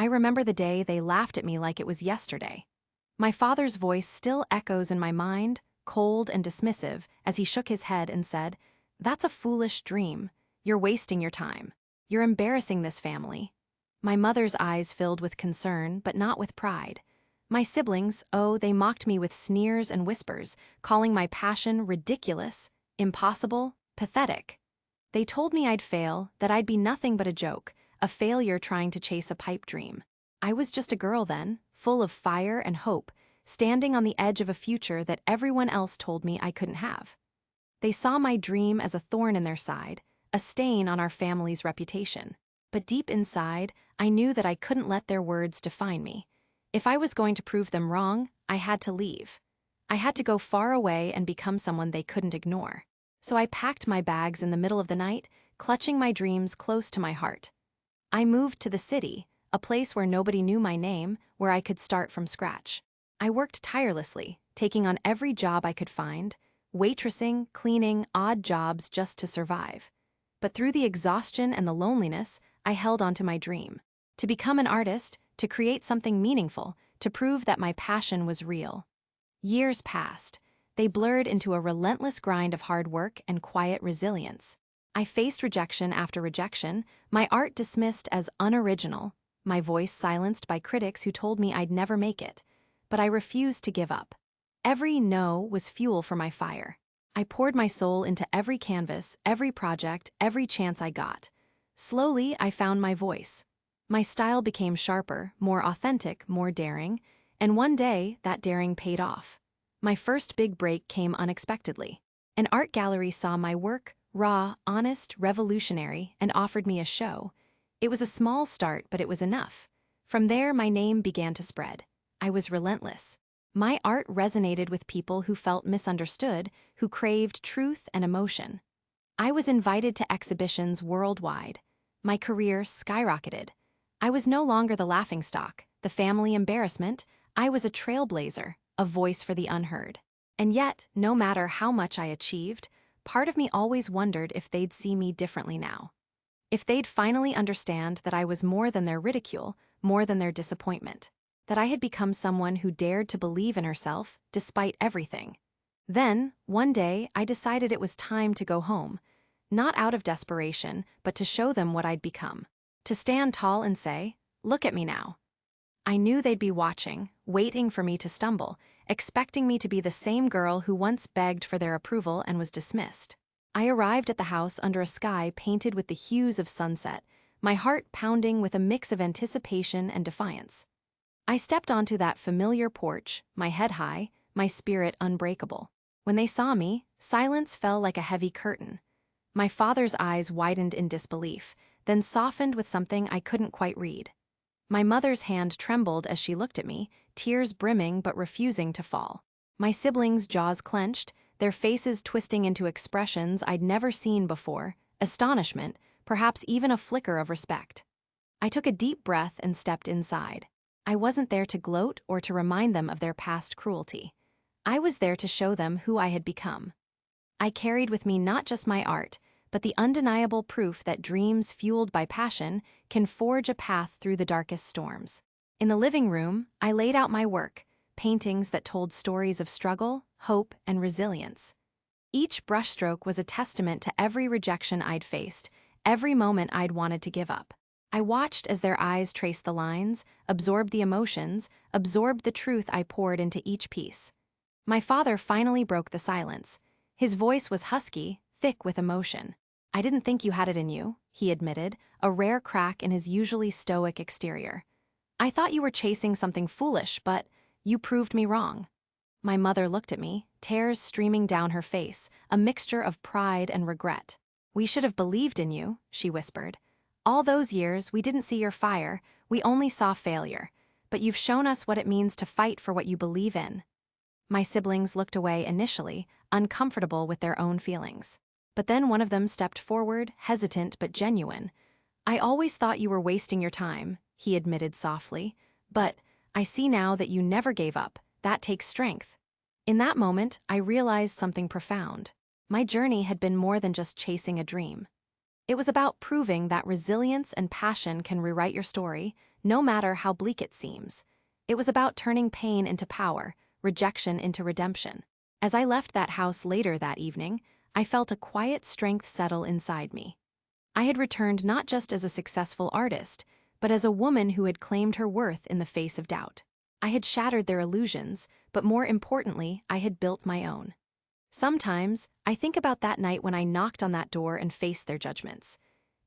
I remember the day they laughed at me like it was yesterday. My father's voice still echoes in my mind, cold and dismissive, as he shook his head and said, "That's a foolish dream. You're wasting your time. You're embarrassing this family." My mother's eyes filled with concern, but not with pride. My siblings, oh, they mocked me with sneers and whispers, calling my passion ridiculous, impossible, pathetic. They told me I'd fail, that I'd be nothing but a joke, a failure trying to chase a pipe dream. I was just a girl then, full of fire and hope, standing on the edge of a future that everyone else told me I couldn't have. They saw my dream as a thorn in their side, a stain on our family's reputation. But deep inside, I knew that I couldn't let their words define me. If I was going to prove them wrong, I had to leave. I had to go far away and become someone they couldn't ignore. So I packed my bags in the middle of the night, clutching my dreams close to my heart. I moved to the city, a place where nobody knew my name, where I could start from scratch. I worked tirelessly, taking on every job I could find, waitressing, cleaning, odd jobs just to survive. But through the exhaustion and the loneliness, I held on to my dream. To become an artist, to create something meaningful, to prove that my passion was real. Years passed. They blurred into a relentless grind of hard work and quiet resilience. I faced rejection after rejection, my art dismissed as unoriginal, my voice silenced by critics who told me I'd never make it. But I refused to give up. Every no was fuel for my fire. I poured my soul into every canvas, every project, every chance I got. Slowly, I found my voice. My style became sharper, more authentic, more daring, and one day, that daring paid off. My first big break came unexpectedly. An art gallery saw my work, raw, honest, revolutionary, and offered me a show. It was a small start, but it was enough. From there, my name began to spread. I was relentless. My art resonated with people who felt misunderstood, who craved truth and emotion. I was invited to exhibitions worldwide. My career skyrocketed. I was no longer the laughingstock, the family embarrassment. I was a trailblazer, a voice for the unheard. And yet, no matter how much I achieved, part of me always wondered if they'd see me differently now. If they'd finally understand that I was more than their ridicule, more than their disappointment. That I had become someone who dared to believe in herself, despite everything. Then, one day, I decided it was time to go home. Not out of desperation, but to show them what I'd become. To stand tall and say, "Look at me now." I knew they'd be watching, waiting for me to stumble, expecting me to be the same girl who once begged for their approval and was dismissed. I arrived at the house under a sky painted with the hues of sunset, my heart pounding with a mix of anticipation and defiance. I stepped onto that familiar porch, my head high, my spirit unbreakable. When they saw me, silence fell like a heavy curtain. My father's eyes widened in disbelief, then softened with something I couldn't quite read. My mother's hand trembled as she looked at me, tears brimming but refusing to fall. My siblings' jaws clenched, their faces twisting into expressions I'd never seen before, astonishment, perhaps even a flicker of respect. I took a deep breath and stepped inside. I wasn't there to gloat or to remind them of their past cruelty. I was there to show them who I had become. I carried with me not just my art, but the undeniable proof that dreams fueled by passion can forge a path through the darkest storms. In the living room, I laid out my work, paintings that told stories of struggle, hope, and resilience. Each brushstroke was a testament to every rejection I'd faced, every moment I'd wanted to give up. I watched as their eyes traced the lines, absorbed the emotions, absorbed the truth I poured into each piece. My father finally broke the silence. His voice was husky, thick with emotion. "I didn't think you had it in you," he admitted, a rare crack in his usually stoic exterior. "I thought you were chasing something foolish, but you proved me wrong." My mother looked at me, tears streaming down her face, a mixture of pride and regret. "We should have believed in you," she whispered. "All those years, we didn't see your fire, we only saw failure. But you've shown us what it means to fight for what you believe in." My siblings looked away initially, uncomfortable with their own feelings. But then one of them stepped forward, hesitant but genuine. "I always thought you were wasting your time," he admitted softly. "But I see now that you never gave up. That takes strength." In that moment, I realized something profound. My journey had been more than just chasing a dream. It was about proving that resilience and passion can rewrite your story, no matter how bleak it seems. It was about turning pain into power, rejection into redemption. As I left that house later that evening, I felt a quiet strength settle inside me. I had returned not just as a successful artist, but as a woman who had claimed her worth in the face of doubt. I had shattered their illusions, but more importantly, I had built my own. Sometimes, I think about that night when I knocked on that door and faced their judgments.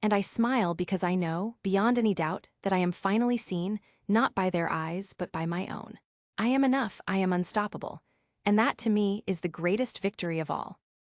And I smile because I know, beyond any doubt, that I am finally seen, not by their eyes, but by my own. I am enough, I am unstoppable. And that, to me, is the greatest victory of all.